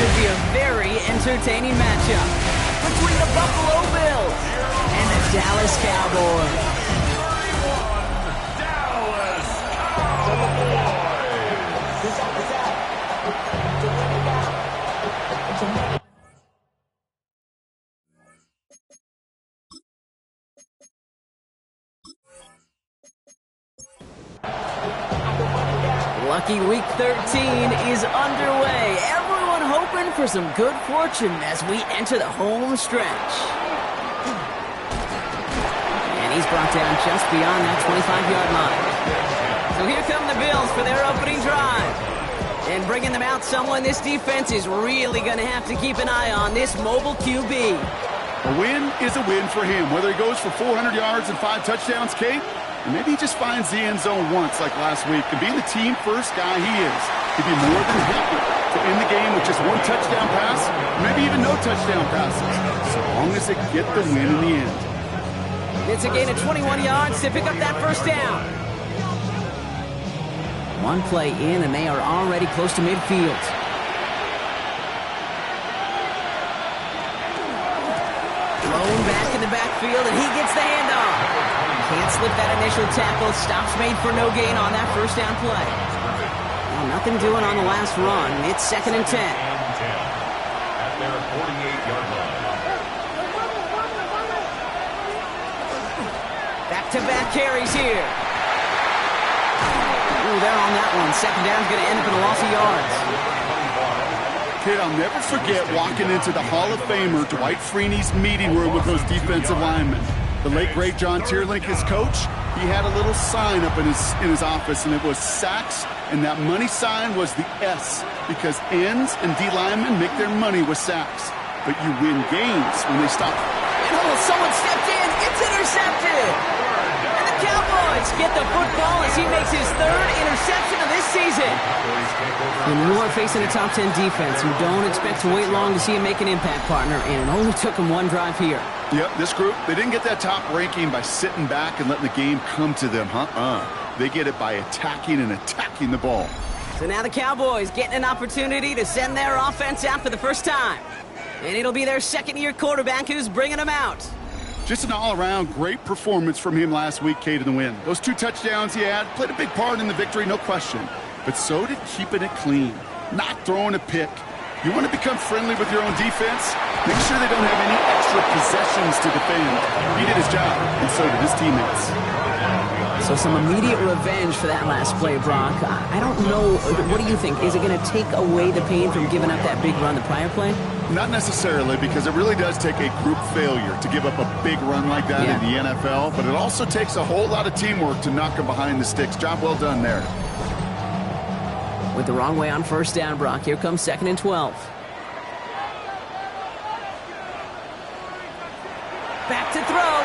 should be a very entertaining matchup between the Buffalo Bills and the Dallas Cowboys. Lucky Week 13 is underway. Everyone hoping for some good fortune as we enter the home stretch. And he's brought down just beyond that 25-yard line. So here come the Bills for their opening drive. And bringing them out, someone this defense is really going to have to keep an eye on, this mobile QB. A win is a win for him, whether he goes for 400 yards and 5 touchdowns, Kate, or maybe he just finds the end zone once like last week. And being the team-first guy he is, he'd be more than happy to end the game with just 1 touchdown pass, maybe even no touchdown passes, so long as they get the win in the end. It's a gain of 21 yards to pick up that first down. One play in, and they are already close to midfield. Thrown back in the backfield, and he gets the handoff. Can't slip that initial tackle. Stops made for no gain on that first down play. Well, nothing doing on the last run. It's 2nd and 10. At their 48-yard line. Back-to-back carries here. Ooh, they're on that one. 2nd down's going to end up in a loss of yards. Kid, I'll never forget walking into the Hall of Famer Dwight Freeney's meeting room with those defensive linemen. The late, great John Tierlink, his coach, he had a little sign up in his office, and it was sacks, and that money sign was the S, because ends and D linemen make their money with sacks. But you win games when they stop. And someone stepped in. It's intercepted. And the Cowboys get the football as he makes his 3rd interception of this season. When you are facing a top 10 defense, you don't expect to wait long to see him make an impact, partner, and it only took him 1 drive here. Yep, this group, they didn't get that top ranking by sitting back and letting the game come to them, They get it by attacking the ball. So now the Cowboys getting an opportunity to send their offense out for the first time. And it'll be their 2nd-year quarterback who's bringing them out. Just an all-around great performance from him last week, Kate, in the win. Those 2 touchdowns he had played a big part in the victory, no question. But so did keeping it clean, not throwing a pick. You want to become friendly with your own defense? Make sure they don't have any extra possessions to defend. He did his job, and so did his teammates. So some immediate revenge for that last play, Brock. I don't know. What do you think? Is it going to take away the pain from giving up that big run the prior play? Not necessarily, because it really does take a group failure to give up a big run like that in the NFL, but it also takes a whole lot of teamwork to knock them behind the sticks. Job well done there. With the wrong way on first down, Brock. Here comes 2nd and 12. Back to throw.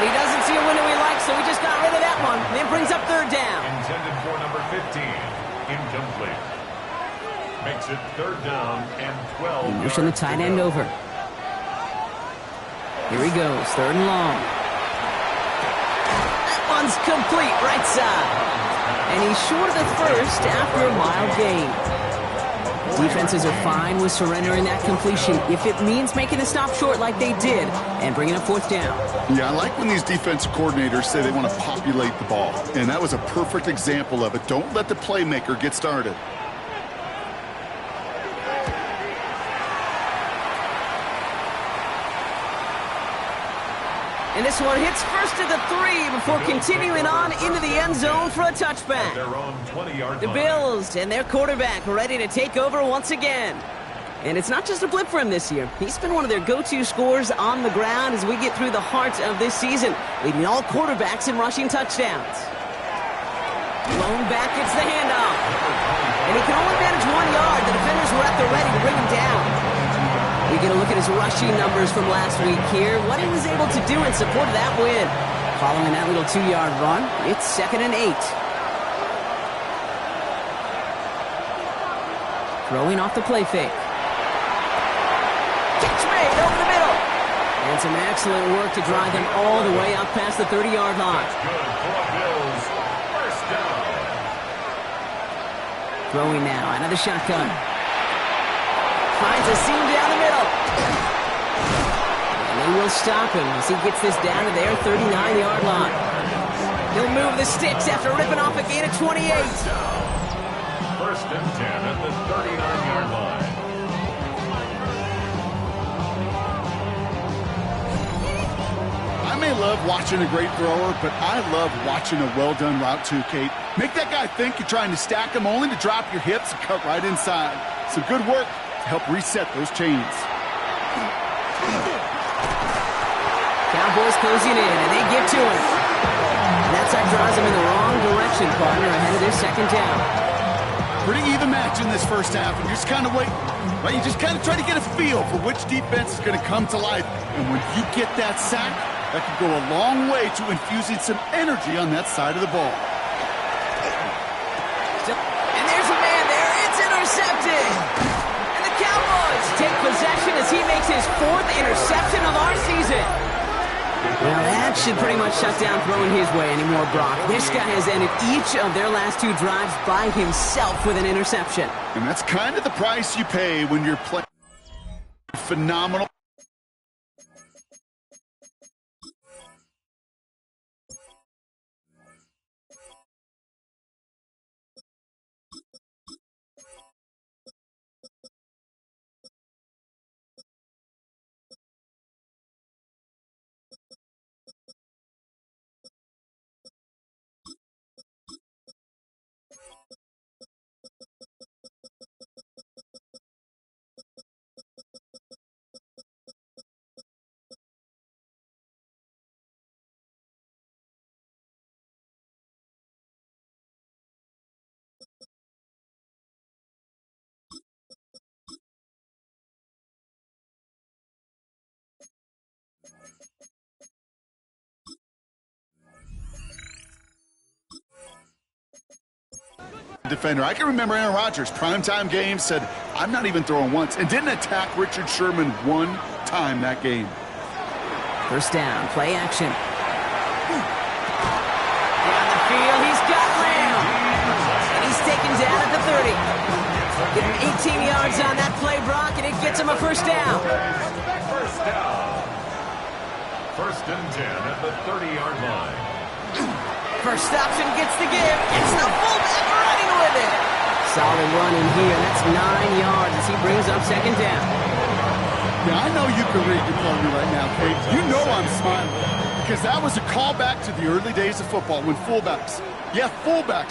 He doesn't see a window he likes, so he just got rid of that one. Then brings up 3rd down. Intended for number 15. Incomplete. Makes it 3rd down and 12. Pushing the tight end over. Here he goes. 3rd and long. That one's complete right side. And he's short of the first after a mild gain. Defenses are fine with surrendering that completion if it means making a stop short like they did and bringing up 4th down. Yeah, I like when these defensive coordinators say they want to populate the ball. And that was a perfect example of it. Don't let the playmaker get started. And this one hits first to the 3 before continuing on into the end zone for a touchback. The Bills and their quarterback ready to take over once again. And it's not just a blip for him this year. He's been one of their go-to scorers on the ground as we get through the heart of this season, leading all quarterbacks in rushing touchdowns. Blown back, gets the handoff. And he can only manage 1 yard. The defenders were at the ready to bring him down. We get a look at his rushing numbers from last week here, what he was able to do in support of that win. Following that little 2-yard run, it's 2nd and 8. Throwing off the play fake. Catch made over the middle. And some excellent work to drive them all the way up past the 30-yard line. Good for Bills. First down. Throwing now out of the shotgun. Finds a seam down the middle. And they will stop him as he gets this down to their 39-yard line. He'll move the sticks after ripping off a gain of 28. First and 10 at the 39-yard line. I may love watching a great thrower, but I love watching a well-done route too, Kate. Make that guy think you're trying to stack him only to drop your hips and cut right inside. Some good work to help reset those chains. Cowboys closing in, and they get to him. And that side draws him in the wrong direction, partner, ahead of their second down. Pretty even match in this first half, and you're just kind of waiting. Right? You just kind of try to get a feel for which defense is going to come to life. And when you get that sack, that could go a long way to infusing some energy on that side of the ball. And there's a man there. It's intercepted. And the Cowboys take possession as he makes his 4th interception of our season. Well, that should pretty much shut down throwing his way anymore, Brock. This guy has ended each of their last 2 drives by himself with an interception. And that's kind of the price you pay when you're playing phenomenal. Defender. I can remember Aaron Rodgers, primetime game, said, I'm not even throwing once, and didn't attack Richard Sherman one time that game. First down, play action. Down the field, he's got Lamb. And he's taken down at the 30. Give him 18 yards on that play, Brock, and it gets him a first down. First down. First and 10 at the 30-yard line. First option gets the give. It's the fullback running with it. Solid run in here. That's 9 yards as he brings up second down. Yeah, I know you can read your phone right now, Kate. You know I'm smiling because that was a callback to the early days of football when fullbacks,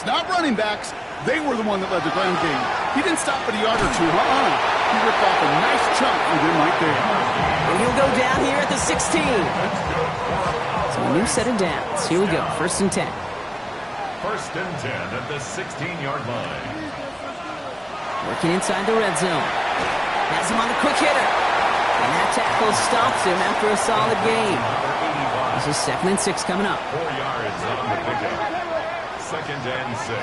not running backs, they were the one that led the ground game. He didn't stop at a yard or two. He ripped off a nice chunk with him right there. And he'll go down here at the 16. So a new set of downs. Here we go. First and 10. First and 10 at the 16-yard line. Working inside the red zone. Has him on the quick hitter. And that tackle stops him after a solid gain. This is 2nd and 6 coming up. 4 yards on the pickup. 2nd and 6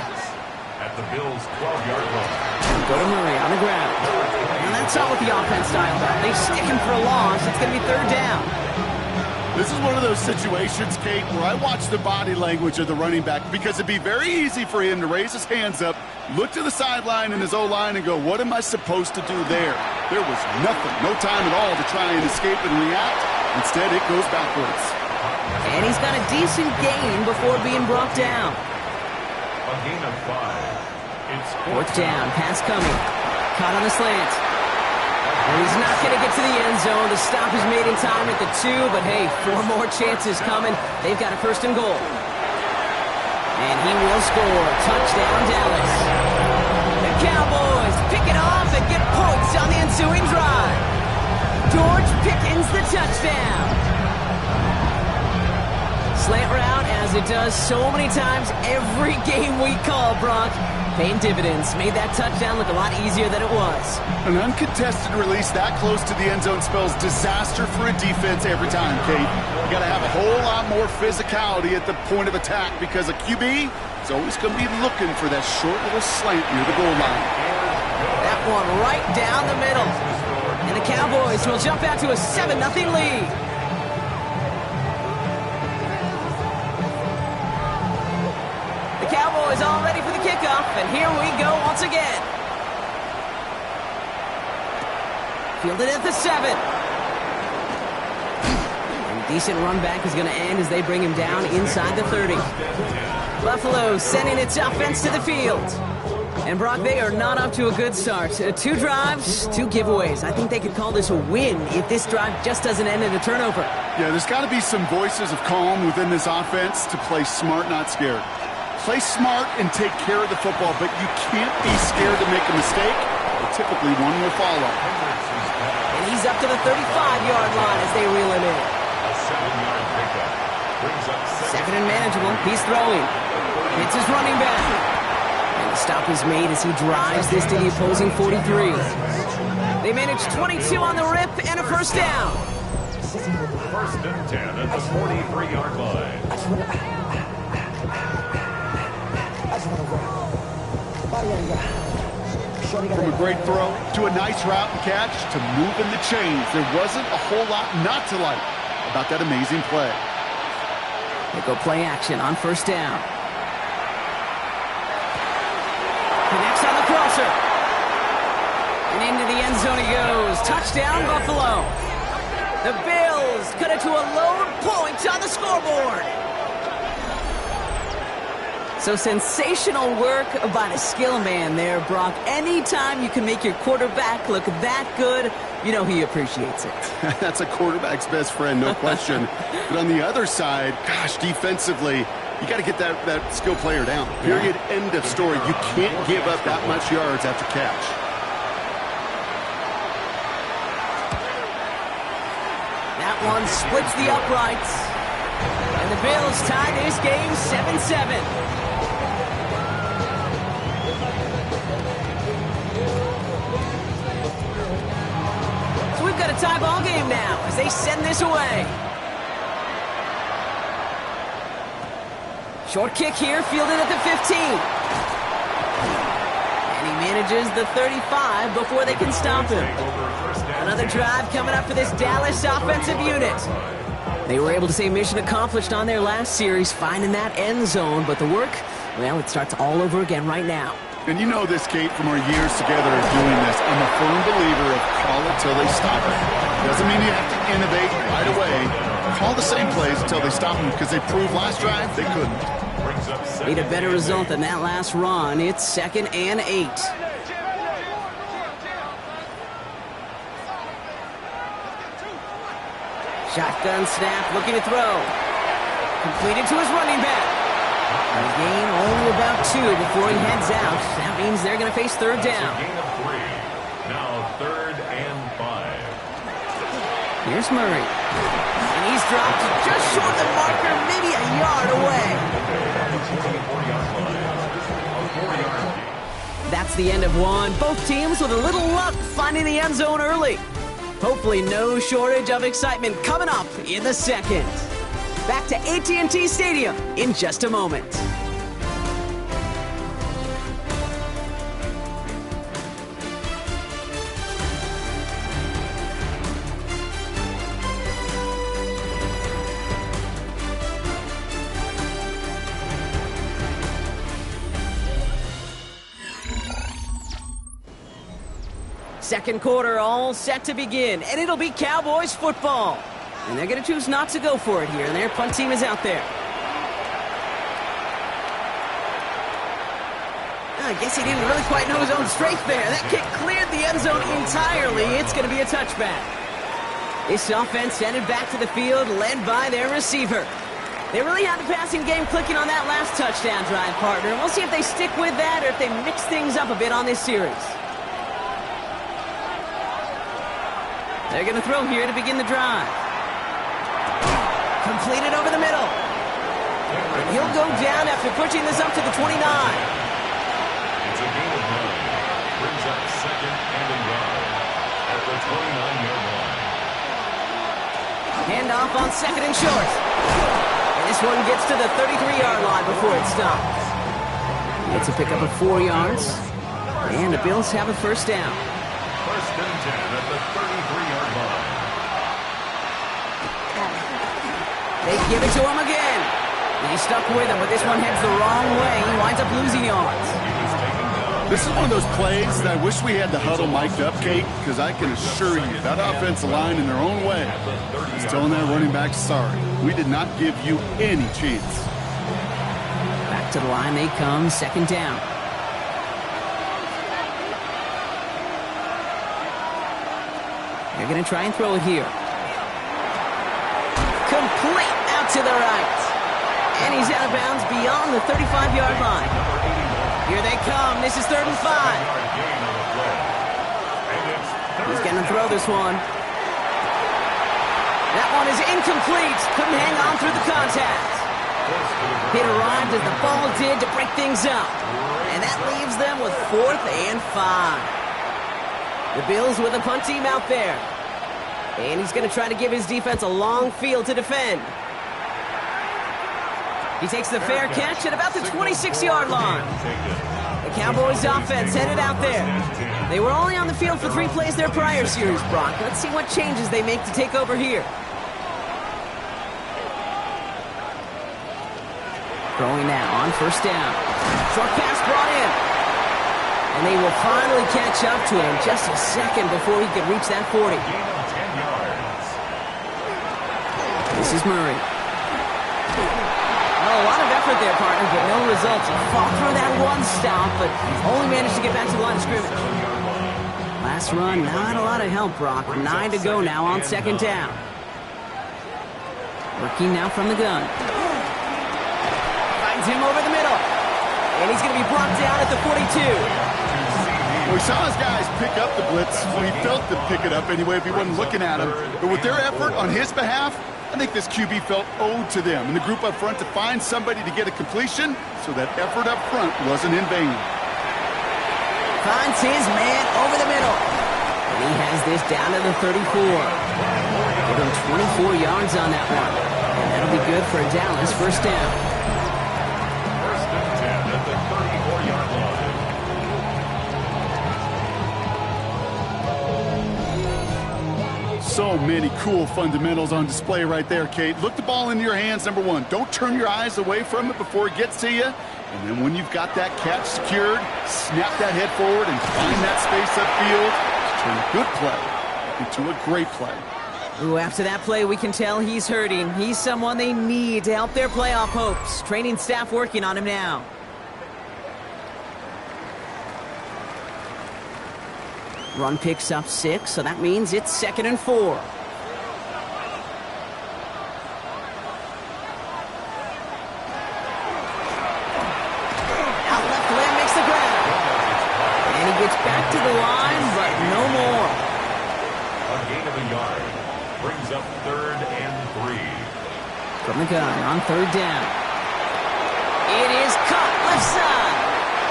at the Bills' 12-yard line. Go to Murray on the ground. And that's not what the offense style about. They stick him for a loss. It's going to be 3rd down. This is one of those situations, Kate, where I watch the body language of the running back because it'd be very easy for him to raise his hands up, look to the sideline in his O-line and go, what am I supposed to do there? There was nothing, no time at all to try and escape and react. Instead, it goes backwards. And he's got a decent gain before being brought down. A gain of 5. It's 4th down, pass coming. Caught on the slant. And he's not going to get to the end zone. The stop is made in time at the 2, but hey, 4 more chances coming. They've got a 1st and goal. And he will score. Touchdown, Dallas. The Cowboys pick it off and get points on the ensuing drive. George Pickens the touchdown. Slant route, as it does so many times every game we call, Brock. Paying dividends. Made that touchdown look a lot easier than it was. An uncontested release that close to the end zone spells disaster for a defense every time, Kate. You got to have a whole lot more physicality at the point of attack because a QB is always going to be looking for that short little slant near the goal line. That one right down the middle. And the Cowboys will jump out to a 7-0 lead. Cowboys all ready for the kickoff, and here we go once again. Fielded at the 7. And decent run back is going to end as they bring him down inside the 30. Buffalo sending its offense to the field. And Brock, they are not up to a good start. 2 drives, 2 giveaways. I think they could call this a win if this drive just doesn't end in a turnover. Yeah, there's got to be some voices of calm within this offense to play smart, not scared. Play smart and take care of the football, but you can't be scared to make a mistake. Typically, one will follow. And he's up to the 35-yard line as they reel him in. A 7-yard pickup brings up Second and manageable. He's throwing. It's his running back. And the stop is made as he drives this to the opposing 43. They manage 22 on the rip and a first down. First and 10 at the 43-yard line. From a great throw to a nice route and catch to moving the chains. There wasn't a whole lot not to like about that amazing play. They go play action on first down. Connects on the crosser. And into the end zone he goes. Touchdown, Buffalo. The Bills cut it to a lone point on the scoreboard. So sensational work by the skill man there, Brock. Anytime you can make your quarterback look that good, you know he appreciates it. That's a quarterback's best friend, no question. But on the other side, gosh, defensively, you got to get that skill player down. Period, end of story. You can't give up that much yards after catch. That one splits the uprights. And the Bills tie this game 7-7. So we've got a tie ball game now as they send this away. Short kick here, fielded at the 15. And he manages the 35 before they can stop him. Another drive coming up for this Dallas offensive unit. They were able to say mission accomplished on their last series, finding that end zone. But the work, well, it starts all over again right now. And you know this, Kate, from our years together of doing this. I'm a firm believer of call it till they stop it. Doesn't mean you have to innovate right away. Call the same plays until they stop them because they proved last drive they couldn't. Need a better result than that last run. It's 2nd and 8. Shotgun snap, looking to throw. Completed to his running back. And a gain only about 2 before he heads out. That means they're going to face third down. Gain of 3. Now 3rd and 5. Here's Murray. And he's dropped just short of the marker, maybe a yard away. That's the end of one. Both teams with a little luck finding the end zone early. Hopefully no shortage of excitement coming up in the second. Back to AT&T Stadium in just a moment. Second quarter all set to begin, and it'll be Cowboys football. And they're going to choose not to go for it here, and their punt team is out there. I guess he didn't really quite know his own strength there. That kick cleared the end zone entirely. It's going to be a touchback. This offense headed back to the field, led by their receiver. They really had the passing game clicking on that last touchdown drive, partner. We'll see if they stick with that or if they mix things up a bit on this series. They're going to throw here to begin the drive. Completed over the middle. And he'll go down after pushing this up to the 29. It's a gain of 9. Brings up 2nd and 9 at the 29-yard line. Handoff on 2nd and short. And this one gets to the 33-yard line before it stops. It's a pickup of 4 yards. And the Bills have a first down. First and 10 at the 33-yard line. They give it to him again. And he's stuck with him, but this one heads the wrong way. He winds up losing yards. He was taken down This is one of those plays that I wish we had the huddle mic'd up, Kate, because I can assure you that offensive line in their own way is telling that running back, sorry, we did not give you any chance. Back to the line they come, second down. They're going to try and throw it here. Complete out to the right. And he's out of bounds beyond the 35-yard line. Here they come. This is 3rd and 5. He's going to throw this one. That one is incomplete. Couldn't hang on through the contact. It arrived as the ball did to break things up. And that leaves them with 4th and 5. The Bills with a punt team out there. And he's going to try to give his defense a long field to defend. He takes the fair catch at about the 26-yard line. The Cowboys offense headed out there. They were only on the field for 3 plays their prior series, Brock. Let's see what changes they make to take over here. Throwing now on 1st down. Short pass brought in. And they will finally catch up to him just a second before he could reach that 40. This is Murray. Oh, a lot of effort there, partner, but no results. He fought through that one stop, but only managed to get back to the line of scrimmage. Last run, not a lot of help, Brock. 9 to go now on 2nd down. Working now from the gun. Finds him over the middle. And he's going to be brought down at the 42. Well, we saw his guys pick up the blitz. Well, he felt them pick it up anyway if he wasn't looking at him. But with their effort on his behalf, I think this QB felt owed to them and the group up front to find somebody to get a completion, so that effort up front wasn't in vain. Finds his man over the middle. And he has this down to the 34. Give him 24 yards on that one. And that'll be good for Dallas 1st down. 1st and 10 at the 34-yard line. So many cool fundamentals on display right there, Kate. Look the ball into your hands, number 1. Don't turn your eyes away from it before it gets to you. And then when you've got that catch secured, snap that head forward and find that space upfield to turn a good play into a great play. Ooh, after that play, we can tell he's hurting. He's someone they need to help their playoff hopes. Training staff working on him now. Run picks up 6, so that means it's 2nd and 4. Out left leg makes the grab. And he gets back to the line, but no more. A gain of a yard. Brings up 3rd and 3. From the gun on 3rd down. It is caught left side.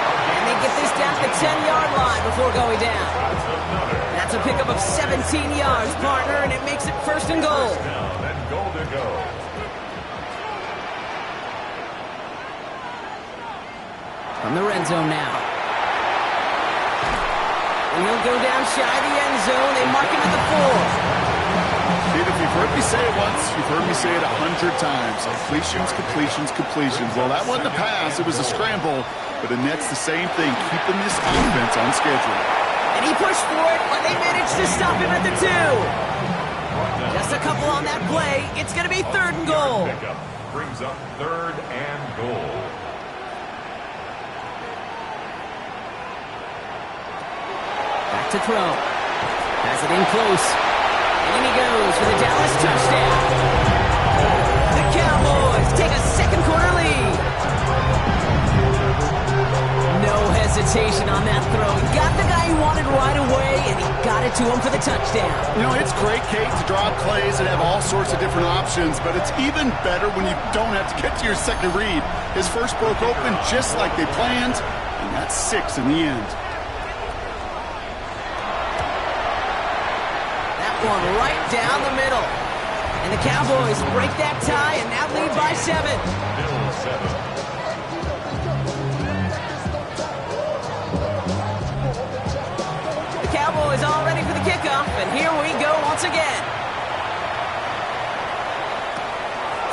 And they get this down to the 10-yard line before going down. That's a pickup of 17 yards, partner, and it makes it 1st and goal. First down and goal to go. From the red zone now. And he'll go down shy of the end zone. They mark him at the 4. Dude, if you've heard me say it once, you've heard me say it 100 times. Completions, completions, completions. Well, that wasn't a pass. It was a scramble. But the Nets, the same thing, keeping this offense on schedule. And he pushed for it, but they managed to stop him at the 2. Just a couple on that play. It's going to be 3rd and goal. Pickup brings up 3rd and goal. Back to throw. Has it in close. And in he goes for the Dallas touchdown. The Cowboys take a 2nd quarter lead. No hesitation on that throw. He got the guy he wanted right away, and he got it to him for the touchdown. You know, it's great, Kate, to draw plays and have all sorts of different options, but it's even better when you don't have to get to your second read. His first broke open just like they planned, and that's 6 in the end. That one right down the middle. And the Cowboys break that tie and now lead by 7. Bills 7. Cowboys all ready for the kickoff, and here we go once again.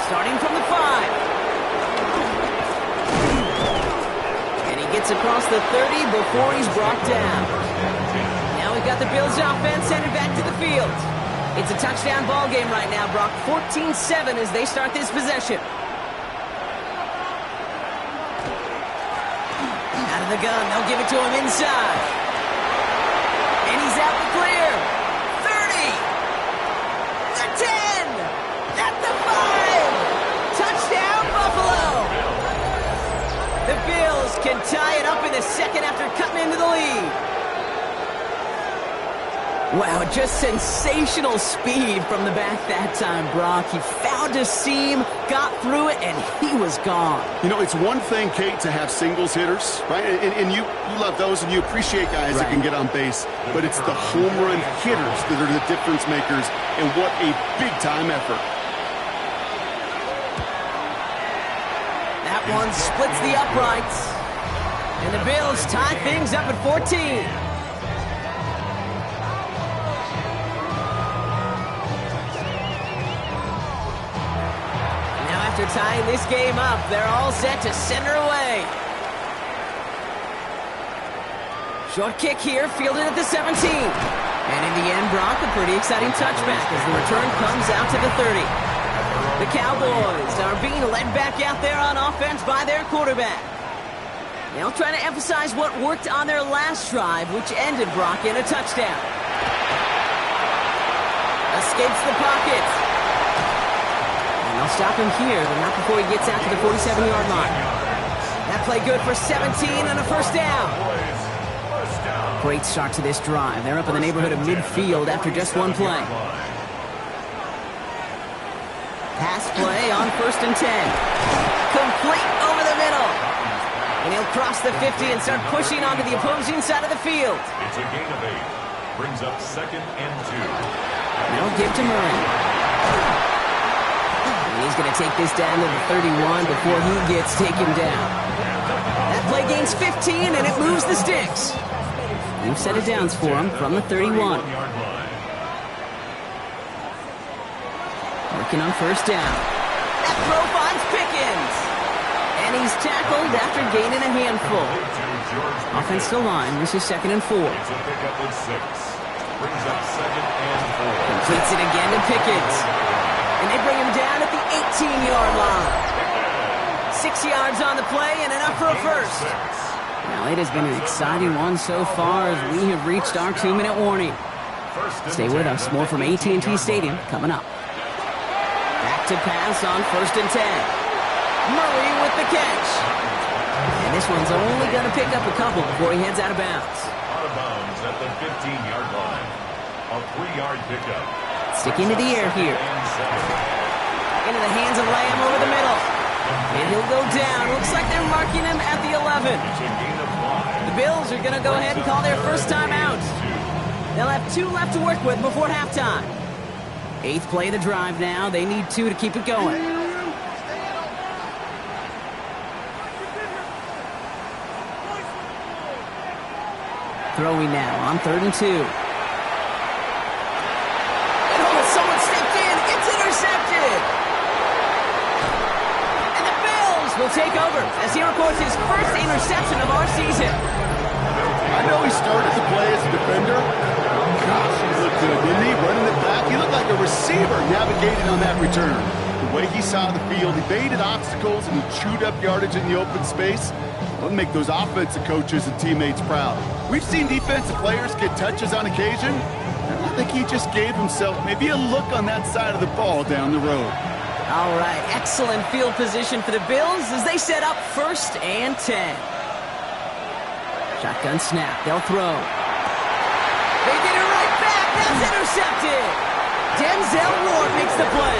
Starting from the 5. And he gets Gets across the 30 before he's brought down. Now we've got the Bills offense headed back to the field. It's a touchdown ball game right now, Brock. 14-7 as they start this possession. Out of the gun, they'll give it to him inside. And he's out the clear. 30. The 10. At the 5. Touchdown, Buffalo. The Bills can tie it up in the second after cutting into the lead. Wow, just sensational speed from the back that time, Brock. He found a seam, got through it, and he was gone. You know, it's one thing, Kate, to have singles hitters, right? And you love those, and you appreciate guys that can get on base. But it's the home run hitters that are the difference makers, and what a big-time effort. That one splits the uprights. And the Bills tie things up at 14. After tying this game up, they're all set to center away. Short kick here, fielded at the 17. And in the end, Brock, a pretty exciting touchback as the return comes out to the 30. The Cowboys are being led back out there on offense by their quarterback. They'll try to emphasize what worked on their last drive, which ended, Brock, in a touchdown. Escapes the pocket. They'll stop him here, but not before he gets out to the 47-yard line. That play good for 17 and a first down. Great start to this drive. They're up in the neighborhood of midfield after just one play. Pass play on 1st and 10. Complete over the middle. And he'll cross the 50 and start pushing onto the opposing side of the field. It's a gain of 8. Brings up 2nd and 2. They'll give to Murray. He's going to take this down to the 31 before he gets taken down. That play gains 15, and it moves the sticks. New set of downs for him from the 31. Working on 1st down. That throw finds Pickens. And he's tackled after gaining a handful. Offensive line, this is 2nd and 4. It's a pickup of 6. Brings up 2nd and 4. Completes it again to Pickens. And they bring him down at the 18-yard line. 6 yards on the play and enough for a first. Now, it has been an exciting one so far as we have reached our 2-minute warning. Stay with us. More from AT&T Stadium coming up. Back to pass on 1st and 10. Murray with the catch. And this one's only going to pick up a couple before he heads out of bounds. Out of bounds at the 15-yard line. A 3-yard pickup. Sticking to the air here. Into the hands of Lamb over the middle. And he'll go down. Looks like they're marking him at the 11. The Bills are going to go ahead and call their first time out. They'll have 2 left to work with before halftime. 8th play of the drive now. They need 2 to keep it going. Throwing now on 3rd and 2. Someone stepped in. It's intercepted. And the Bills will take over as he records his first interception of our season. I know he started the play as a defender. Gosh, he looked good, didn't he? Running it back. He looked like a receiver navigating on that return. The way he saw the field, he baited obstacles and he chewed up yardage in the open space. It'll make those offensive coaches and teammates proud. We've seen defensive players get touches on occasion. I think he just gave himself maybe a look on that side of the ball down the road. All right, excellent field position for the Bills as they set up 1st and 10. Shotgun snap, they'll throw. They get it right back, that's intercepted. Denzel Ward makes the play.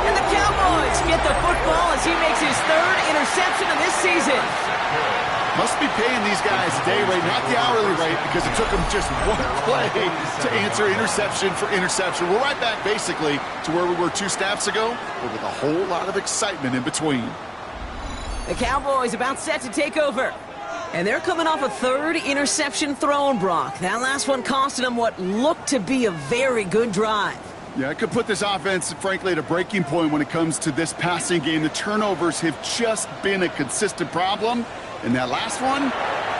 And the Cowboys get the football as he makes his 3rd interception of this season. Must be paying these guys a day rate, not the hourly rate, because it took them just one play to answer interception for interception. We're right back, basically, to where we were 2 snaps ago, but with a whole lot of excitement in between. The Cowboys about set to take over. And they're coming off a 3rd interception thrown, Brock. That last one costing them what looked to be a very good drive. Yeah, it could put this offense, frankly, at a breaking point when it comes to this passing game. The turnovers have just been a consistent problem. And that last one,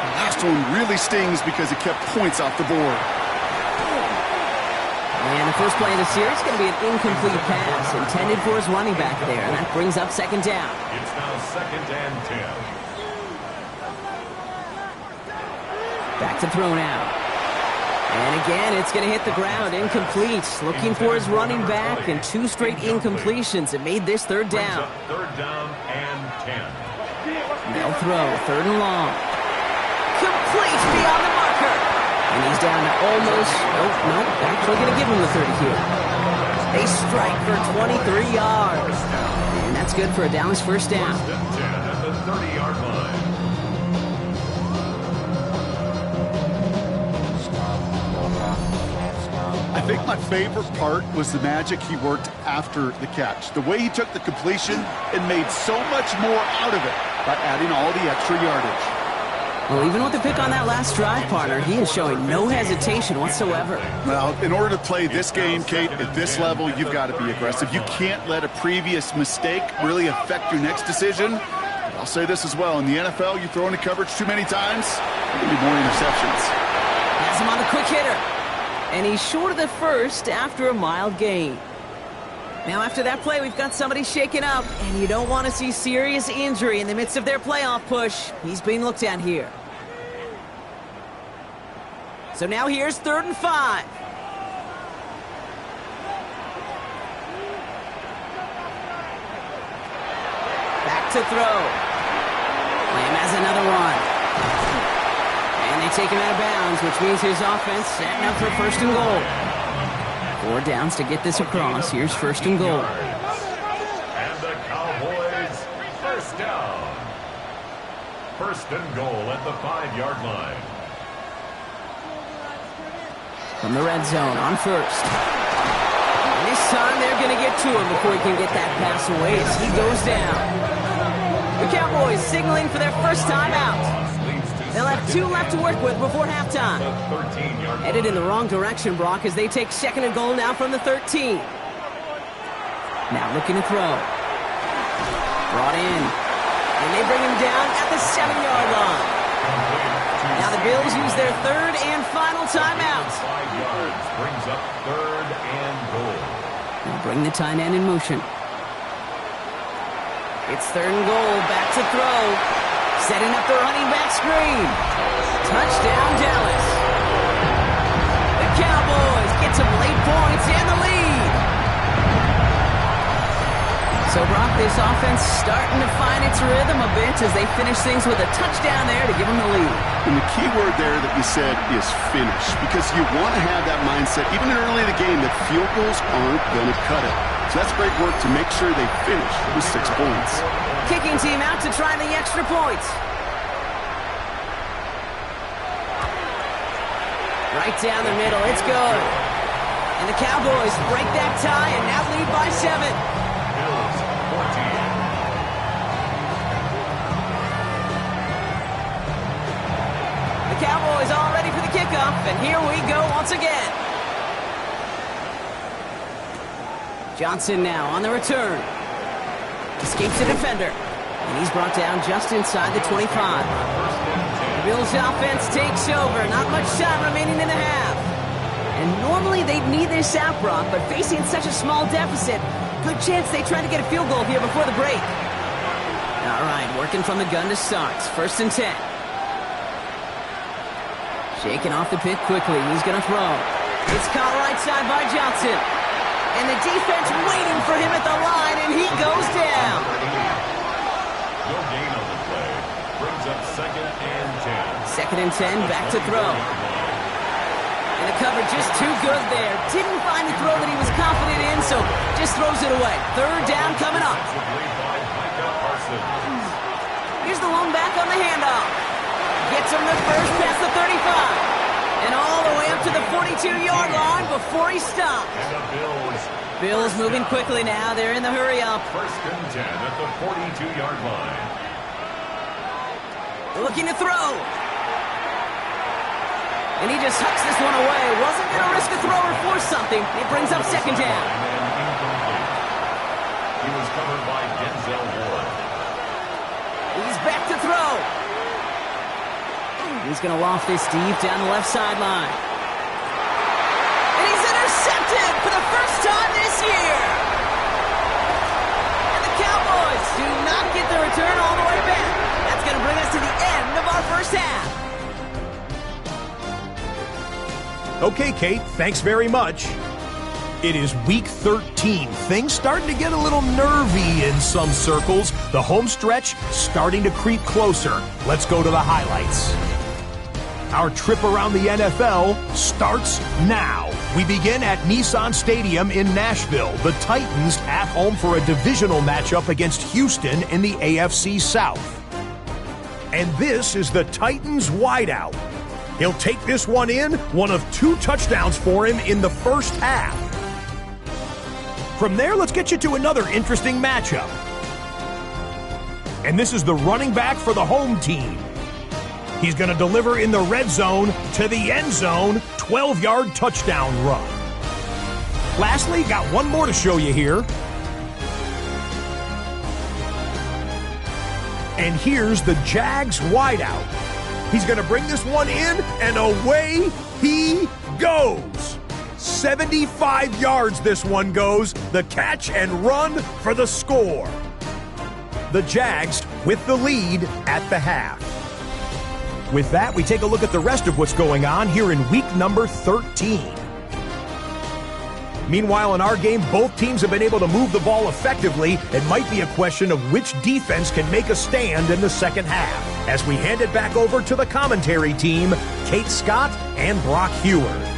The last one really stings because it kept points off the board. And the first play of the series is going to be an incomplete pass intended for his running back there. And that brings up second down. It's now 2nd and 10. Back to throw now. And again, it's going to hit the ground. Incomplete. Looking for his running back, and 2 straight incompletions. It made this third down. 3rd down and 10. They'll throw. 3rd and long. Complete beyond the marker. And he's down to almost, nope, actually going to give him the 30 here. They strike for 23 yards. And that's good for a Dallas first down. 1st and 10 at the 30-yard line. I think my favorite part was the magic he worked after the catch. The way he took the completion and made so much more out of it by adding all the extra yardage. Well, even with the pick on that last drive, partner, he is showing no hesitation whatsoever. Well, in order to play this game, Kate, at this level, you've got to be aggressive. You can't let a previous mistake really affect your next decision. I'll say this as well. In the NFL, you throw into coverage too many times, there'll be more interceptions. Has him on the quick hitter. And he's short of the first after a mild gain. Now, after that play, we've got somebody shaken up, and you don't want to see serious injury in the midst of their playoff push. He's being looked at here. So now here's 3rd and 5. Back to throw. Lamb has another one. And they take him out of bounds, which means his offense setting up for 1st and goal. 4 downs to get this across. Here's 1st and goal. And the Cowboys, 1st down. 1st and goal at the 5-yard line. From the red zone on 1st. And this time they're going to get to him before he can get that pass away as he goes down. The Cowboys signaling for their first time out. They'll have 2 left to work with before halftime. Headed in the wrong direction, Brock, as they take 2nd and goal now from the 13. Now looking to throw. Brought in. And they bring him down at the 7-yard line. Now the Bills use their 3rd and final timeout. 5 yards brings up 3rd and goal. Now bring the tight end in motion. It's 3rd and goal. Back to throw. Setting up the running back screen. Touchdown, Dallas. The Cowboys get some late points and the lead. So, Brock, this offense starting to find its rhythm a bit as they finish things with a touchdown there to give them the lead. And the key word there that you said is finish, because you want to have that mindset, even early in the game, that field goals aren't going to cut it. So that's great work to make sure they finish with 6 points. Kicking team out to try the extra points. Right down the middle, it's good. And the Cowboys break that tie and now lead by 7. Bills, 14. The Cowboys all ready for the kickoff, and here we go once again. Johnson now on the return. Escapes the defender. And he's brought down just inside the 25. The Bills offense takes over. Not much time remaining in the half. And normally they'd need this out, Brock, but facing such a small deficit, good chance they try to get a field goal here before the break. All right, working from the gun to start. 1st and 10. Shaking off the pick quickly. He's going to throw. It's caught right side by Johnson. And the defense waiting for him at the line, and he goes down. No gain on the play. Brings up 2nd and 10. 2nd and 10, back to throw. And the cover just too good there. Didn't find the throw that he was confident in, so just throws it away. 3rd down coming up. Here's the lone back on the handoff. Gets him the first past the 35. And all the way up to the 42-yard line before he stops. And the Bills moving quickly now. They're in the hurry up. 1st and 10 at the 42-yard line. Looking to throw. And he just hucks this one away. Wasn't going to risk a throw or force something. It brings up 2nd down. He was covered by Denzel Ward. He's back to throw. He's going to loft this deep down the left sideline. And he's intercepted for the first time this year. And the Cowboys do not get the return all the way back. That's going to bring us to the end of our first half. Okay, Kate, thanks very much. It is week 13. Things starting to get a little nervy in some circles. The home stretch starting to creep closer. Let's go to the highlights. Our trip around the NFL starts now. We begin at Nissan Stadium in Nashville. The Titans at home for a divisional matchup against Houston in the AFC South. And this is the Titans wideout. He'll take this one in, one of 2 touchdowns for him in the first half. From there, let's get you to another interesting matchup. And this is the running back for the home team. He's going to deliver in the red zone to the end zone, 12-yard touchdown run. Lastly, got one more to show you here. And here's the Jags wideout. He's going to bring this one in, and away he goes. 75 yards this one goes. The catch and run for the score. The Jags with the lead at the half. With that, we take a look at the rest of what's going on here in week number 13. Meanwhile, in our game, both teams have been able to move the ball effectively. It might be a question of which defense can make a stand in the second half. As we hand it back over to the commentary team, Kate Scott and Brock Heward.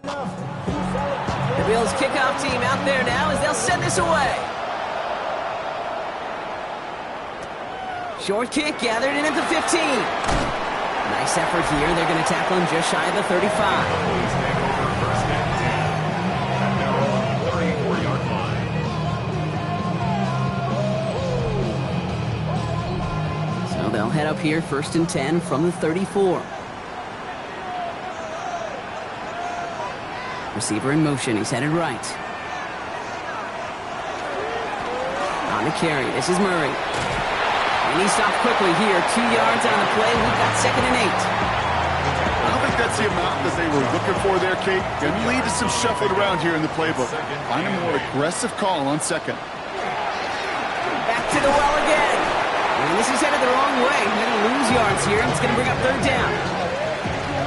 The Bills kickoff team out there now as they'll send this away. Short kick gathered in at the 15. Nice effort here. They're going to tackle him just shy of the 35. So they'll head up here, 1st and 10 from the 34. Receiver in motion. He's headed right. On the carry. This is Murray. And he stopped quickly here. 2 yards on the play. We've got 2nd and 8. I don't think that's the amount that they were looking for there, Kate. Going to lead to some shuffling around here in the playbook. Find a more aggressive call on 2nd. Back to the well again. And this is headed the wrong way. They're going to lose yards here. It's going to bring up 3rd down.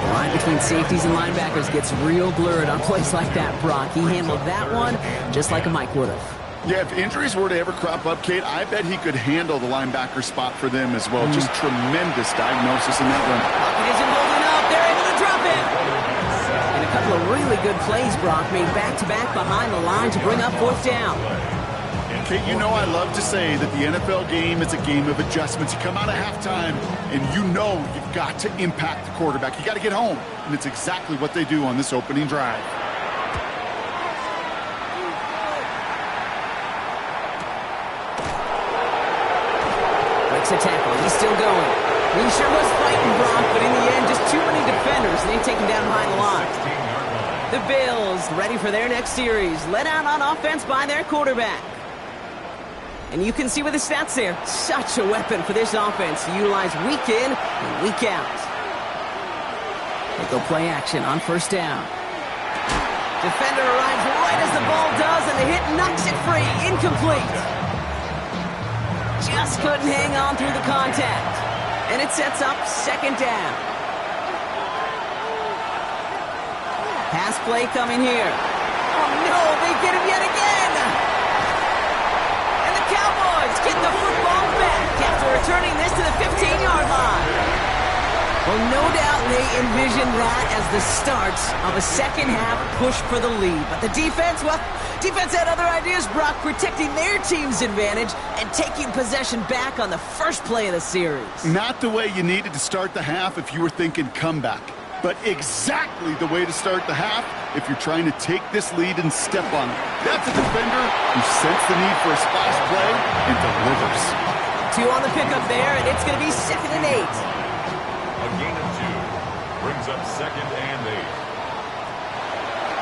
The line between safeties and linebackers gets real blurred on plays like that, Brock. He handled that one just like a Mike would have. Yeah, if injuries were to ever crop up, Kate, I bet he could handle the linebacker spot for them as well. Just tremendous diagnosis in that one. Pocket isn't holding up. They're able to drop it. And a couple of really good plays, Brock, made back-to-back behind the line to bring up fourth down. Kate, you know I love to say that the NFL game is a game of adjustments. You come out of halftime, and you know you've got to impact the quarterback. You got to get home, and it's exactly what they do on this opening drive. Breaks a tackle. He's still going. He sure was fighting, Brock, but in the end, just too many defenders, and they take him down behind the line. The Bills ready for their next series, led out on offense by their quarterback. And you can see with the stats there, such a weapon for this offense to utilize week in and week out. They go play action on first down. Defender arrives right as the ball does, and the hit knocks it free. Incomplete. Just couldn't hang on through the contact. And it sets up second down. Pass play coming here. Oh, no, they get him yet again. And the Cowboys get the football back after returning this to the 15-yard line. Well, no doubt they envisioned that as the start of a second-half push for the lead. But the defense, well, defense had other ideas, Brock, protecting their team's advantage and taking possession back on the first play of the series. Not the way you needed to start the half if you were thinking comeback, but exactly the way to start the half if you're trying to take this lead and step on it. That's a defender who sensed the need for a splash play and delivers. 2 on the pickup there, and it's going to be 2nd and 8. A gain of 2 brings up 2nd and 8.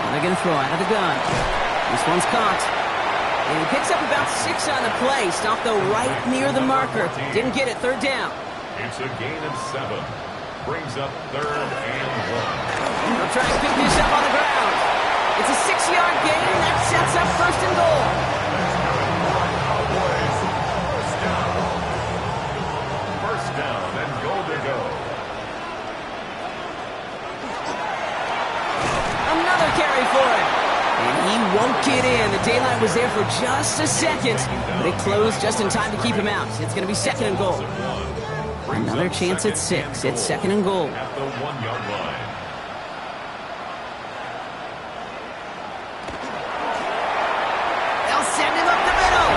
And they're going to throw out of the gun. This one's caught. And he picks up about 6 on the play. Stopped, though, right near the marker. Didn't get it. 3rd down. It's a gain of 7. Brings up 3rd and 1. They'll try and pick this up on the ground. It's a 6-yard gain. That sets up 1st and goal. First down and goal to go. Another carry for him. And he won't get in. The daylight was there for just a second, but it closed just in time to keep him out. It's going to be 2nd and goal. Another chance at 6. It's 2nd and goal. At the 1-yard line. They'll send him up the middle.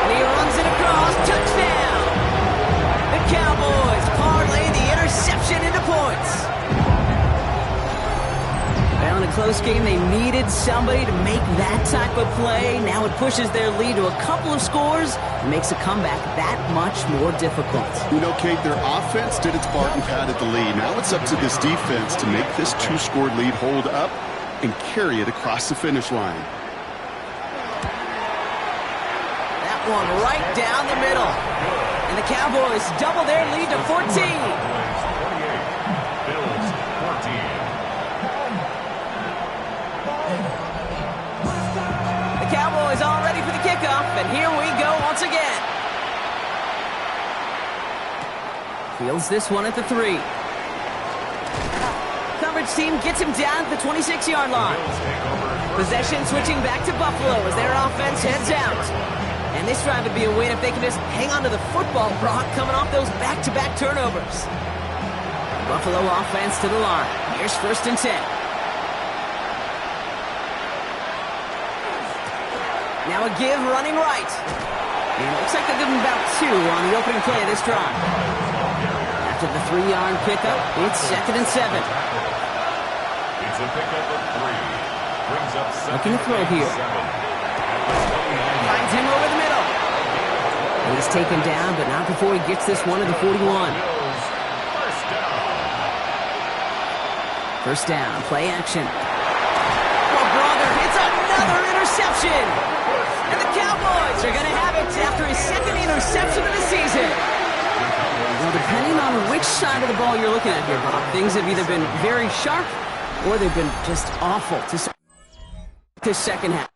And he runs it across. Touchdown. The Cowboys parlay the interception into points. Well, in a close game, they needed somebody to make that type of play. Now it pushes their lead to a couple of scores and makes a comeback that much more difficult. You know, Kate, their offense did its part and padded the lead. Now it's up to this defense to make this 2-score lead hold up and carry it across the finish line. That one right down the middle. And the Cowboys double their lead to 14. Bills 14. Cowboys all ready for the kickoff, and here we go once again. Fields this one at the 3. Coverage team gets him down at the 26-yard line. Possession switching back to Buffalo as their offense heads out. And this drive would be a win if they can just hang on to the football, Brock, coming off those back-to-back turnovers. Buffalo offense to the line. Here's 1st and 10. Now a give running right. And it looks like they'll give him about 2 on the opening play of this drive. After the 3-yard pickup, it's 2nd and 7. It's a pickup of 3. Brings up 2nd Looking to throw here. Finds him over the middle. He's taken down, but not before he gets this one to the 41. First down, play action. Oh, brother, it's another interception. And the Cowboys are going to have it after his 2nd interception of the season. Well, depending on which side of the ball you're looking at here, Bob, things have either been very sharp or they've been just awful to this second half.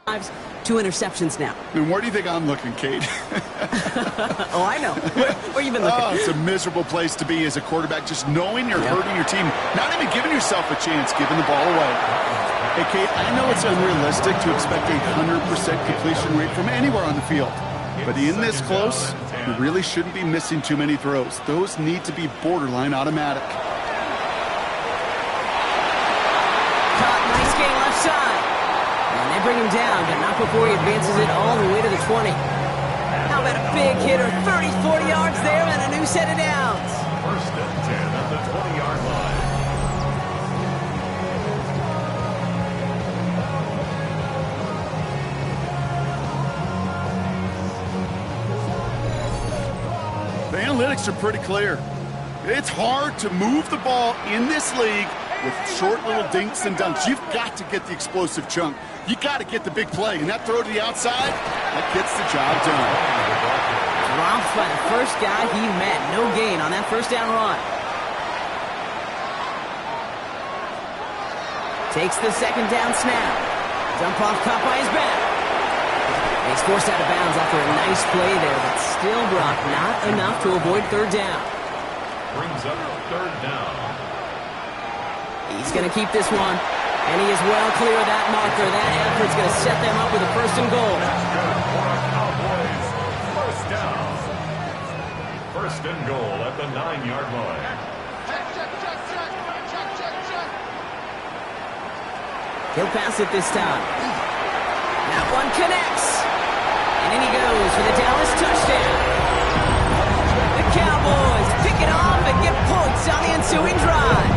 drives, 2 interceptions now. And where do you think I'm looking, Kate? Oh, I know. Where you been looking? Oh, it's a miserable place to be as a quarterback, just knowing you're hurting your team, not even giving yourself a chance, giving the ball away. Hey, Kate, I know it's unrealistic to expect a 100% completion rate from anywhere on the field. But in this close, you really shouldn't be missing too many throws. Those need to be borderline automatic. Caught, nice gain left side. And they bring him down, but not before he advances it all the way to the 20. How about a big hitter, 30, 40 yards there, and a new set of downs. First and 10 at the 20-yard line. The analytics are pretty clear. It's hard to move the ball in this league with short little dinks and dunks. You've got to get the explosive chunk. You got to get the big play. And that throw to the outside, that gets the job done. Dropped by the first guy he met. No gain on that first down run. Takes the second down snap. Dump off caught by his back. He's forced out of bounds after a nice play there, but still, Brock, not enough to avoid third down. Brings up third down. He's going to keep this one, and he is well clear of that marker. That effort's going to set them up with a first and goal. Cowboys, first down. First and goal at the 9-yard line. He'll pass it this time. That one connects. And in he goes for the Dallas touchdown. The Cowboys pick it off and get points on the ensuing drive.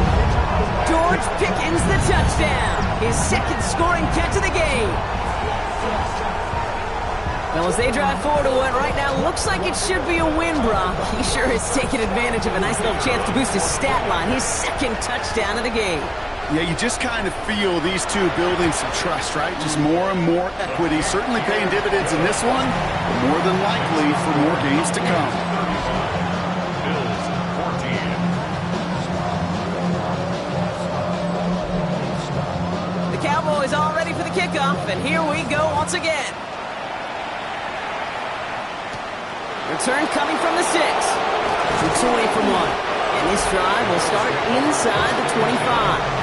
George Pickens the touchdown. His second scoring catch of the game. Well, as they drive forward to what right now looks like it should be a win, Brock. He sure has taken advantage of a nice little chance to boost his stat line. His second touchdown of the game. Yeah, you just kind of feel these two building some trust, right? Just more and more equity. Certainly paying dividends in this one, but more than likely for more games to come. Bills 14. The Cowboys all ready for the kickoff, and here we go once again. Return coming from the 6. 6 away from one. And this drive will start inside the 25.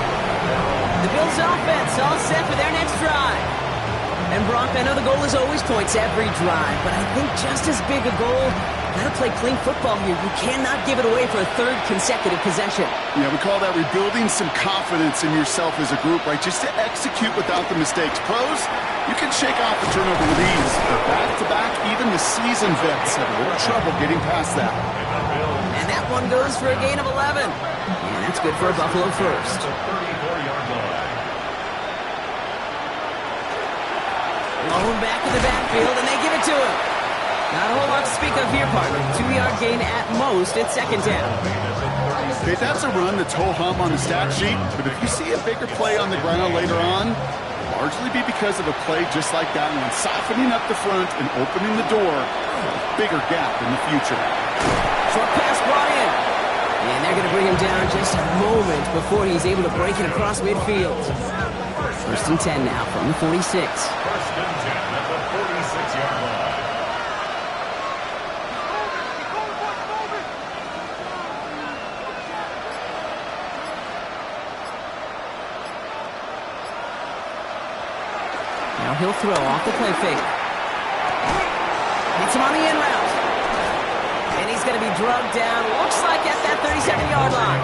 The Bills offense all set for their next drive. And Brock, I know the goal is always points every drive, but I think just as big a goal, gotta play clean football here. You cannot give it away for a third consecutive possession. Yeah, we call that rebuilding some confidence in yourself as a group, right? Just to execute without the mistakes. Pros, you can shake off the turnover with ease, but back-to-back, even the seasoned vets have a little trouble getting past that. And that one goes for a gain of 11. And that's good for a Buffalo first. 34-yard line. Low back in the backfield, and they give it to him. Not a whole lot to speak of here, partner. 2-yard gain at most at second down. Okay, that's a run that's ho-hum on the stat sheet, but if you see a bigger play on the ground later on, it'll largely be because of a play just like that one, softening up the front and opening the door for a bigger gap in the future. Short pass brought in. And they're going to bring him down just a moment before he's able to break it across midfield. First and 10 now from the 46. First and 10 at the 46-yard line. Now he'll throw off the play fake. Hits him on the in route. And he's going to be drugged down, looks like at that 37-yard line.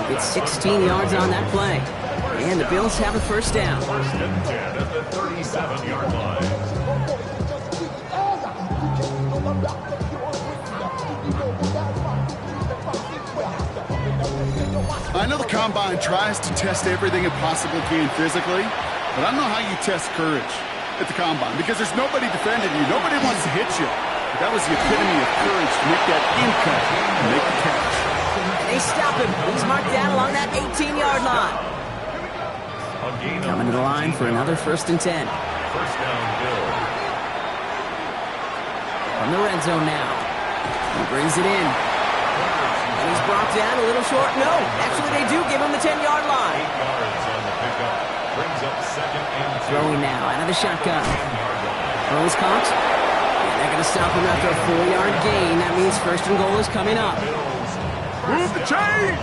He'll get 16 yards on that play. And the Bills have a first down. First and 10 at the 37-yard line. I know the Combine tries to test everything it possibly can physically, but I don't know how you test courage at the Combine because there's nobody defending you. Nobody wants to hit you. But that was the epitome of courage to make that in cut and make the catch. And they stop him. He's marked down along that 18-yard line. Coming to the line for another first and 10. First down, Bills. From the red zone now. He brings it in. And he's brought down a little short. No, actually they do give him the 10-yard line. 8 yards on the pickup. Brings up second and 2. Throwing now out of the shotgun. Throws caught. And they're going to stop him after a 4-yard gain. That means first and goal is coming up. Move the chains!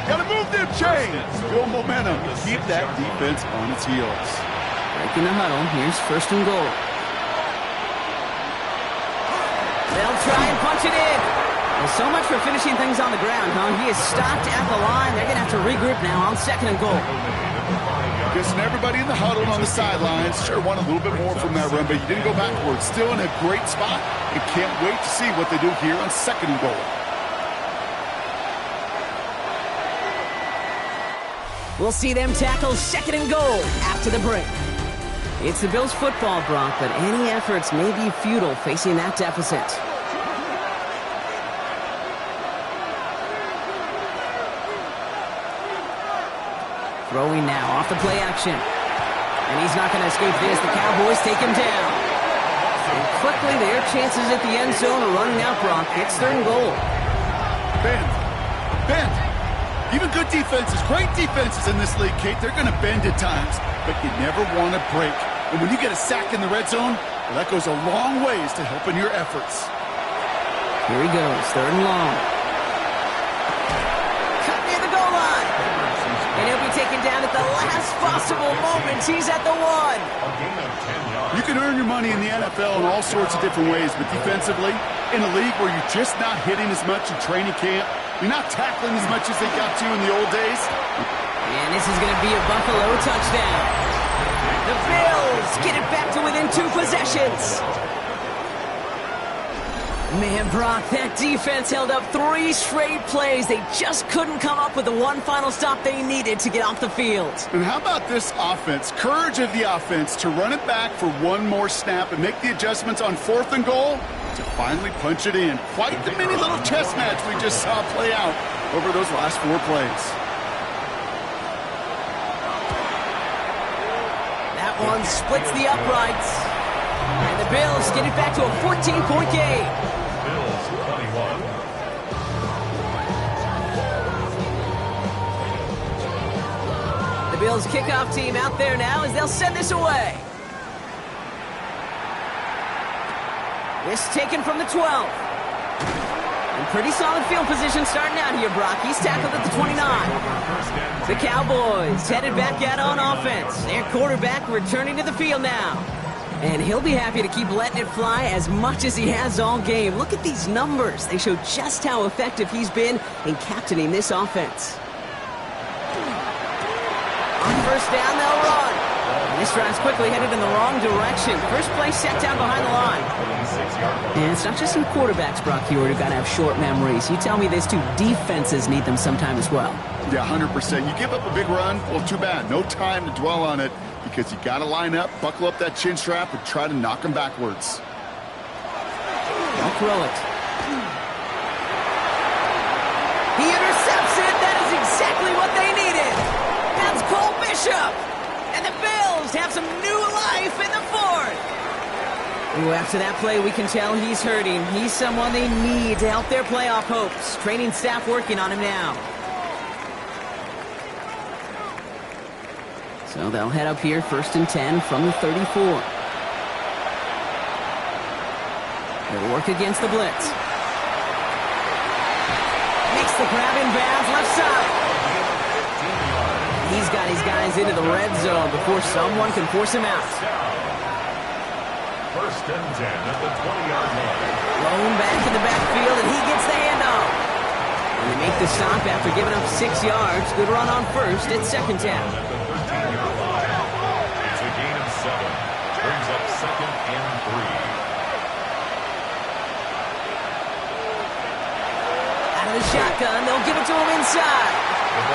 Gotta move them chains! Build momentum. Keep that defense on its heels. Breaking the huddle. Here's first and goal. They'll try and punch it in. Well, so much for finishing things on the ground, huh? He is stopped at the line. They're going to have to regroup now on second and goal. Guessing everybody in the huddle on the sidelines sure want a little bit more from that run, but you didn't go backwards. Still in a great spot, and can't wait to see what they do here on second and goal. We'll see them tackle second and goal after the break. It's the Bills football, Brock, but any efforts may be futile facing that deficit. Throwing now off the play action. And he's not going to escape this. The Cowboys take him down. And quickly, their chances at the end zone are running out, Brock. It's third and goal. Bend. Even good defenses, great defenses in this league, Kate, they're going to bend at times, but you never want to break. And when you get a sack in the red zone, well, that goes a long ways to helping your efforts. Here he goes, third and long. Cut near the goal line. And he'll be taken down at the last possible moment. He's at the 1. You can earn your money in the NFL in all sorts of different ways, but defensively, in a league where you're just not hitting as much in training camp, you're not tackling as much as they got to in the old days. And this is going to be a Buffalo touchdown. The Bills get it back to within 2 possessions. Man, Brock, that defense held up 3 straight plays. They just couldn't come up with the one final stop they needed to get off the field. And how about this offense? Courage of the offense to run it back for one more snap and make the adjustments on fourth and goal to finally punch it in. Quite the mini little chess match we just saw play out over those last 4 plays. That one splits the uprights. And the Bills get it back to a 14-point game. Bills 21. The Bills kickoff team out there now as they'll send this away. This taken from the 12. And pretty solid field position starting out here, Brock. He's tackled at the 29. The Cowboys headed back out on offense. Their quarterback returning to the field now. And he'll be happy to keep letting it fly as much as he has all game. Look at these numbers. They show just how effective he's been in captaining this offense. On first down, they'll run. And this drive's quickly headed in the wrong direction. First play set down behind the line. And it's not just some quarterbacks, Brock Hewitt, who've got to have short memories. You tell me this too, defenses need them sometime as well. Yeah, 100%. You give up a big run, well, too bad. No time to dwell on it because you got to line up, buckle up that chin strap, and try to knock them backwards. They'll throw it. He intercepts it. That is exactly what they needed. That's Cole Bishop. And the Bills have some new life in the 4th. Ooh, after that play, we can tell he's hurting. He's someone they need to help their playoff hopes. Training staff working on him now. So they'll head up here, first and 10 from the 34. They'll work against the blitz. Makes the grab in bounds, left side. He's got his guys into the red zone before someone can force him out. First and 10 at the 20-yard line. Blown back in the backfield, and he gets the handoff. And they make the stop after giving up 6 yards. Good run on first at second down. At the 13-yard line. It's a gain of 7. Brings up second and 3. Out of the shotgun, they'll give it to him inside.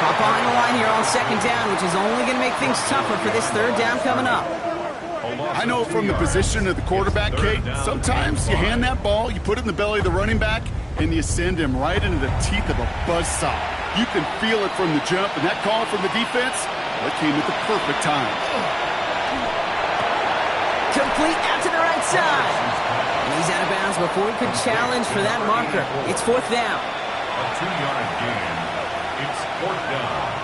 Caught behind the line here on second down, which is only going to make things tougher for this third down coming up. I know from the position of the quarterback, Kate, sometimes you hand that ball, you put it in the belly of the running back, and you send him right into the teeth of a buzzsaw. You can feel it from the jump, and that call from the defense, well, it came at the perfect time. Complete out to the right side. And he's out of bounds before he could challenge for that marker. It's fourth down. A 2-yard gain. It's fourth down.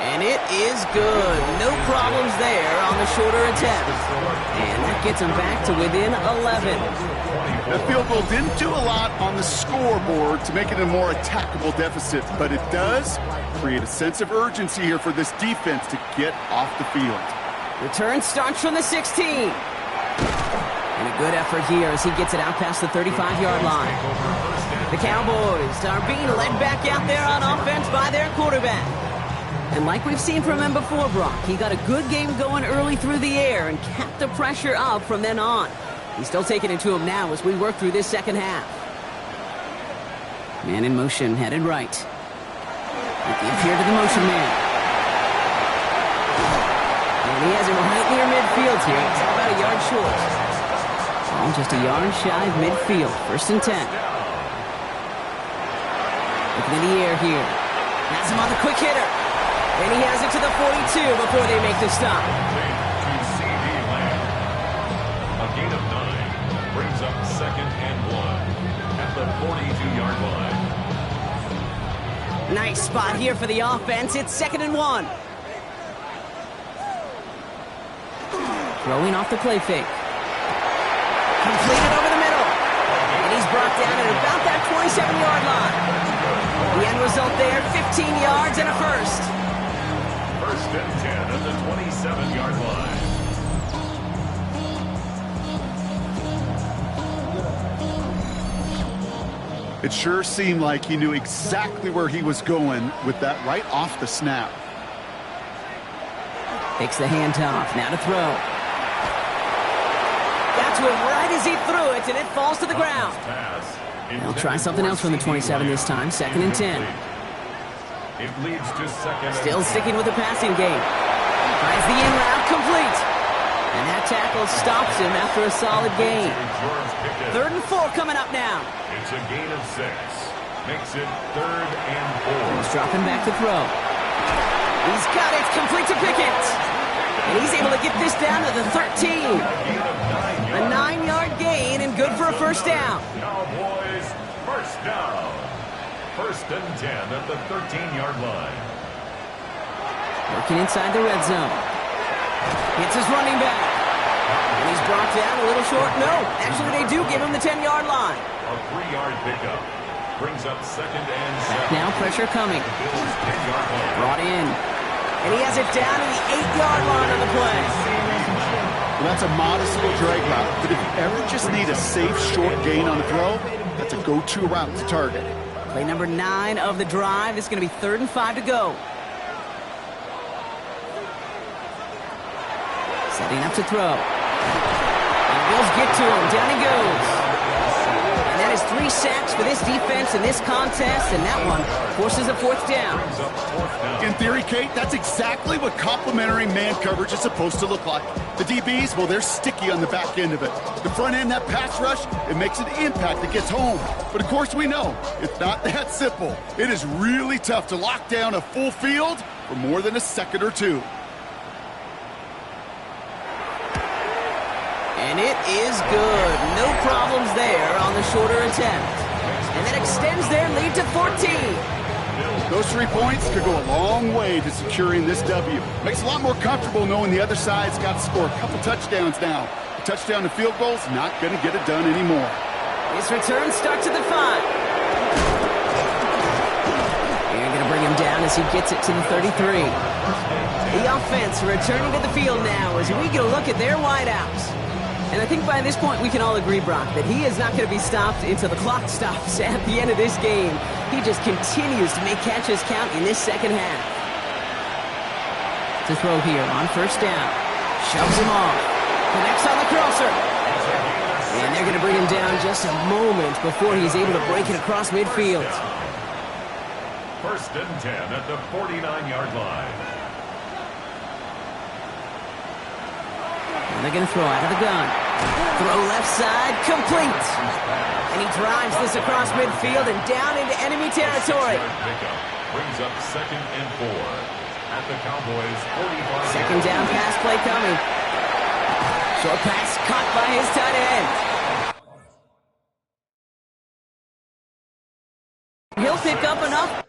And it is good. No problems there on the shorter attempt. And that gets them back to within 11. The field goal didn't do a lot on the scoreboard to make it a more attackable deficit, but it does create a sense of urgency here for this defense to get off the field. Return starts from the 16. And a good effort here as he gets it out past the 35-yard line. The Cowboys are being led back out there on offense by their quarterback. And like we've seen from him before, Brock, he got a good game going early through the air and kept the pressure up from then on. He's still taking it to him now as we work through this second half. Man in motion, headed right. Looking here to the motion man. And he has him right near midfield here. It's about a yard short. Oh, just a yard shy of midfield. 1st and 10. Looking in the air here. Has him on the quick hitter. And he has it to the 42 before they make the stop. A gain of 9 brings up 2nd and 1 at the 42-yard line. Nice spot here for the offense. It's 2nd and 1. Throwing off the play fake. Completed over the middle. And he's brought down at about that 27-yard line. The end result there, 15 yards and a first. 1st and 10 at the 27-yard line. It sure seemed like he knew exactly where he was going with that right off the snap. Takes the handoff, now to throw. Got to him right as he threw it, and it falls to the ground. They'll try something else from the 27 this time, 2nd and 10. It leads to 2nd. Still sticking with the passing game. Finds the in route, complete. And that tackle stops him after a solid gain. 3rd and 4 coming up now. It's a gain of 6. Makes it 3rd and 4. He's dropping back to throw. He's got it, complete to Pickett. And he's able to get this down to the 13. A 9-yard gain and good for a first down. Cowboys, first down. 1st and 10 at the 13-yard line. Working inside the red zone. It's his running back. And he's brought down a little short. No, actually they do give him the 10-yard line. A 3-yard pickup. Brings up 2nd and 7. Now pressure coming. Bills 10-yard line. Brought in. And he has it down to the 8-yard line on the play. Well, that's a modest little drag route, but if you ever just need a safe, short gain on the throw, that's a go-to route to target. Play number 9 of the drive. It's going to be 3rd and 5 to go. Setting up to throw. And the Bills get to him. Down he goes. And that is 3 sacks for this defense in this contest, and that one forces a 4th down. In theory, Kate, that's exactly what complementary man coverage is supposed to look like. The DBs, well, they're sticky on the back end of it. The front end, that pass rush, it makes an impact that gets home. But of course we know, it's not that simple. It is really tough to lock down a full field for more than a second or two. And it is good. No problems there on the shorter attempt. And that extends their lead to 14. Those 3 points could go a long way to securing this W. Makes it a lot more comfortable knowing the other side's got to score a couple touchdowns now. A touchdown and field goal's not going to get it done anymore. His return starts at the 5. They're going to bring him down as he gets it to the 33. The offense returning to the field now as we get a look at their wideouts. And I think by this point we can all agree, Brock, that he is not going to be stopped until the clock stops at the end of this game. He just continues to make catches count in this second half. To throw here on 1st down. Shoves him off. Connects on the crosser. And they're going to bring him down just a moment before he's able to break it across midfield. 1st and 10 at the 49-yard line. And they're going to throw out of the gun. Throw left side, complete. And he drives this across midfield and down into enemy territory. Brings up 2nd and 4 at the Cowboys 45. Second down pass play coming. Short pass caught by his tight end. He'll pick up enough.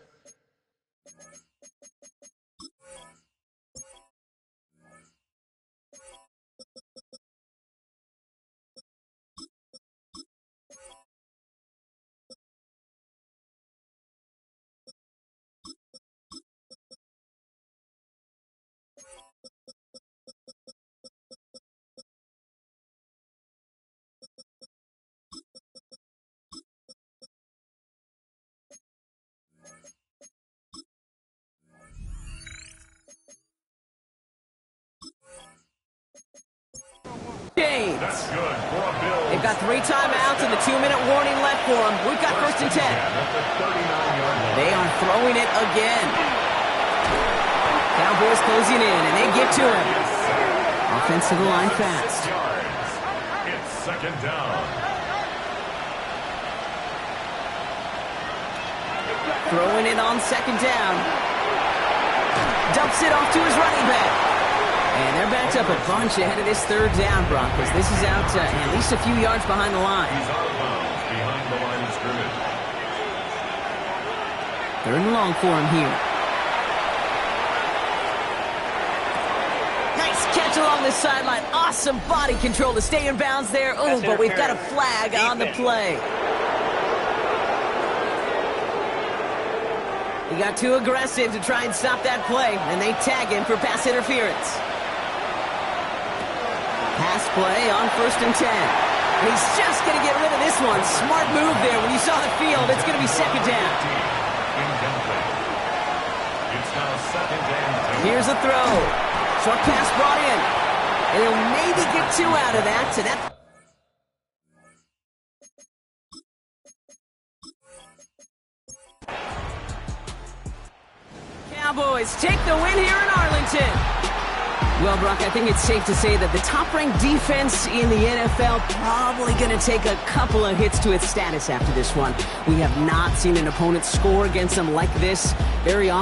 yards. They've got 3 timeouts and the 2-minute warning left for them. We've got 1st and 10. They are throwing it again. Cowboys closing in, and they get to him. Offense to the line fast. It's 2nd down. Throwing it on 2nd down. Dumps it off to his running back. And they're backed up a bunch ahead of this 3rd down, Broncos. This is out at least a few yards behind the line. He's out of bounds behind the line of scrimmage. 3rd and long for him here. Nice catch along the sideline. Awesome body control to stay in bounds there. Oh, but we've got a flag on the play. He got too aggressive to try and stop that play, and they tag him for pass interference. Pass play on 1st and 10. And he's just going to get rid of this one. Smart move there. When you saw the field, it's going to be 2nd down. It's now 2nd and 10. Here's a throw. Short pass brought in. And he'll maybe get 2 out of that. So that. Cowboys take the win here in Arlington. Well, Brock, I think it's safe to say that the top-ranked defense in the NFL probably going to take a couple of hits to its status after this one. We have not seen an opponent score against them like this very often.